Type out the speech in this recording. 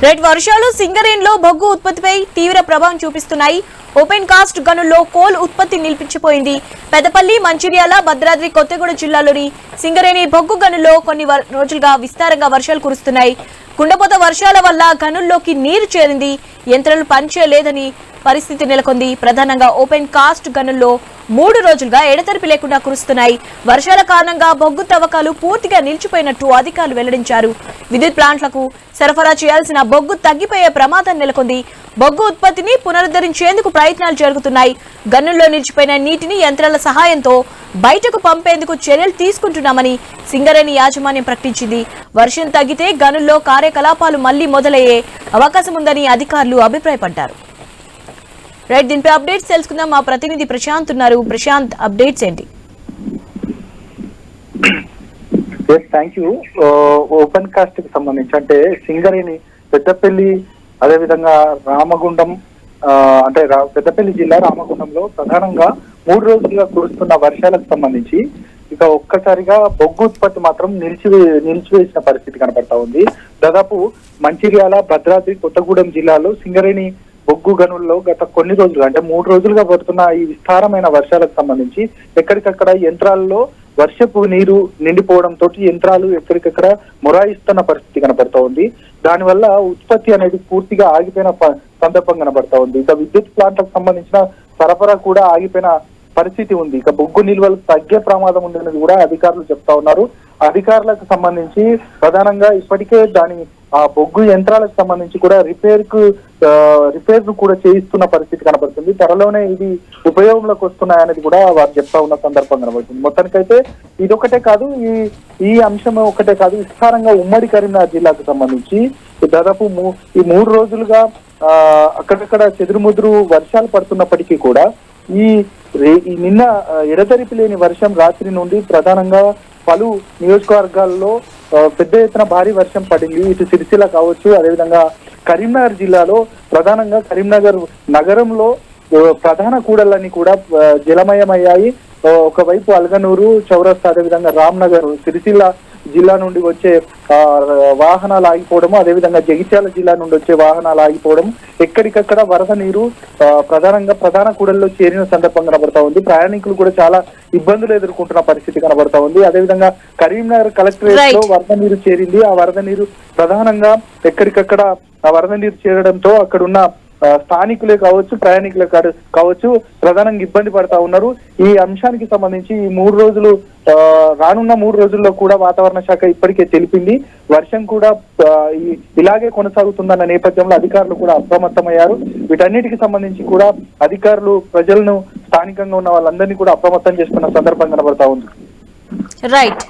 Right వర్షాలు సింగరేణిలో బొగ్గు ఉత్పత్తిపై తీవ్ర ప్రభావం చూపిస్తున్నాయి. ఓపెన్ కాస్ట్ గనుల్లో కోల్ ఉత్పత్తి నిలిపించిపోయింది. పెద్దపల్లి, మంచిర్యాల, భద్రాద్రి కొత్తగూడెం జిల్లాలోని సింగరేణి బొగ్గు గనుల్లో కొన్ని రోజులుగా విస్తారంగా వర్షాలు కురుస్తున్నాయి. కుండపోత వర్షాల వల్ల గనుల్లోకి నీరు చేరింది. యంత్రాలు పనిచేయలేదని పరిస్థితి నెలకొంది. ప్రధానంగా ఓపెన్ కాస్ట్ గనుల్లో 3 రోజులుగా ఎడతెరిపి లేకుండా కురుస్తున్నాయి. వర్షాల కారణంగా బొగ్గు తవ్వకాలు పూర్తిగా నిలిచిపోయినట్టు అధికారులు వెల్లడించారు. విద్యుత్ ప్లాంట్లకు సరఫరా చేయాల్సిన బొగ్గు తగ్గిపోయే ప్రమాదం నెలకొంది. బొగ్గు ఉత్పత్తిని పునరుద్ధరించేందుకు ప్రయత్నాలు జరుగుతున్నాయి. గనుల్లో నిలిచిపోయిన నీటిని యంత్రాల సహాయంతో బయటకు పంపేందుకు చర్యలు తీసుకుంటున్నామని సింగరేణి యాజమాన్యం ప్రకటించింది. వర్షం తగ్గితే గనుల్లో కార్యకలాపాలు మళ్లీ మొదలయ్యే అవకాశం ఉందని అధికారులు అభిప్రాయపడ్డారు. రైట్, దీనిపై అప్డేట్స్ తెలుసుకుందాం. మా ప్రతినిధి ప్రశాంత్ ఉన్నారు. ప్రశాంత్, అప్డేట్స్ ఏంటి? Thank you. ఓపెన్ కాస్ట్ కి సంబంధించి అంటే సింగరేణి, పెద్దపల్లి, అదేవిధంగా రామగుండం, అంటే పెద్దపల్లి జిల్లా రామగుండంలో ప్రధానంగా 3 రోజులుగా కురుస్తున్న వర్షాలకు సంబంధించి ఇక ఒక్కసారిగా బొగ్గు ఉత్పత్తి మాత్రం నిలిచివేసిన పరిస్థితి కనబడతా ఉంది. దాదాపు మంచిర్యాల, భద్రాద్రి కొత్తగూడెం జిల్లాలో సింగరేణి బొగ్గు గనుల్లో గత కొన్ని రోజులుగా అంటే 3 రోజులుగా పడుతున్న ఈ విస్తారమైన వర్షాలకు సంబంధించి ఎక్కడికక్కడ యంత్రాల్లో వర్షపు నీరు నిండిపోవడంతో యంత్రాలు ఎక్కడికక్కడ మొరాయిస్తున్న పరిస్థితి కనబడతా ఉంది. దానివల్ల ఉత్పత్తి అనేది పూర్తిగా ఆగిపోయిన సందర్భం కనబడతా ఉంది. ఇక విద్యుత్ ప్లాంట్లకు సంబంధించిన సరఫరా కూడా ఆగిపోయిన పరిస్థితి ఉంది. ఇక బొగ్గు నిల్వలు తగ్గే ప్రమాదం ఉందనేది కూడా అధికారులు చెప్తా ఉన్నారు. అధికారులకు సంబంధించి ప్రధానంగా ఇప్పటికే ఆ బొగ్గు యంత్రాలకు సంబంధించి కూడా రిపేర్ కూడా చేయిస్తున్న పరిస్థితి కనబడుతుంది. త్వరలోనే ఇది ఉపయోగంలోకి వస్తున్నాయనేది కూడా వారు చెప్తా ఉన్న సందర్భం కనబడుతుంది. మొత్తానికైతే ఇదొకటే కాదు, ఈ అంశం ఒకటే కాదు, విస్తారంగా ఉమ్మడి కరీంనగర్ జిల్లాకు సంబంధించి దాదాపు ఈ 3 రోజులుగా అక్కడక్కడ చెదురుముదురు వర్షాలు పడుతున్నప్పటికీ కూడా ఈ నిన్న ఎడతెరిపి లేని వర్షం రాత్రి నుండి ప్రధానంగా పలు నియోజకవర్గాల్లో పెద్ద ఎత్తున భారీ వర్షం పడింది. ఇటు సిరిసిల్ల కావచ్చు, అదేవిధంగా కరీంనగర్ జిల్లాలో ప్రధానంగా కరీంనగర్ నగరంలో ప్రధాన కూడళ్ళన్నీ కూడా జలమయమయ్యాయి. ఒకవైపు అల్గనూరు, చౌరస్తా, అదేవిధంగా రామ్నగర్, సిరిసిల్ల జిల్లా నుండి వచ్చే వాహనాలు ఆగిపోవడము, అదేవిధంగా జగిత్యాల జిల్లా నుండి వచ్చే వాహనాలు ఆగిపోవడం, ఎక్కడికక్కడ వరద నీరు ప్రధానంగా ప్రధాన కూడల్లో చేరిన సందర్భం కనబడతా ఉంది. ప్రయాణికులు కూడా చాలా ఇబ్బందులు ఎదుర్కొంటున్న పరిస్థితి కనబడతా ఉంది. అదేవిధంగా కరీంనగర్ కలెక్టరేట్ లో వరద నీరు చేరింది. ఆ వరద నీరు ప్రధానంగా ఎక్కడికక్కడ ఆ వరద నీరు చేరడంతో అక్కడున్న స్థానికులే కావచ్చు, ప్రయాణికులే కావచ్చు ప్రధానంగా ఇబ్బంది పడతా ఉన్నారు. ఈ అంశానికి సంబంధించి ఈ 3 రోజులు రానున్న 3 రోజుల్లో కూడా వాతావరణ శాఖ ఇప్పటికే తెలిపింది. వర్షం కూడా ఇలాగే కొనసాగుతుందన్న నేపథ్యంలో అధికారులు కూడా అప్రమత్తమయ్యారు. వీటన్నిటికి సంబంధించి కూడా అధికారులు ప్రజలను, స్థానికంగా ఉన్న వాళ్ళందరినీ కూడా అప్రమత్తం చేస్తున్న సందర్భం కనబడతా ఉంది. రైట్.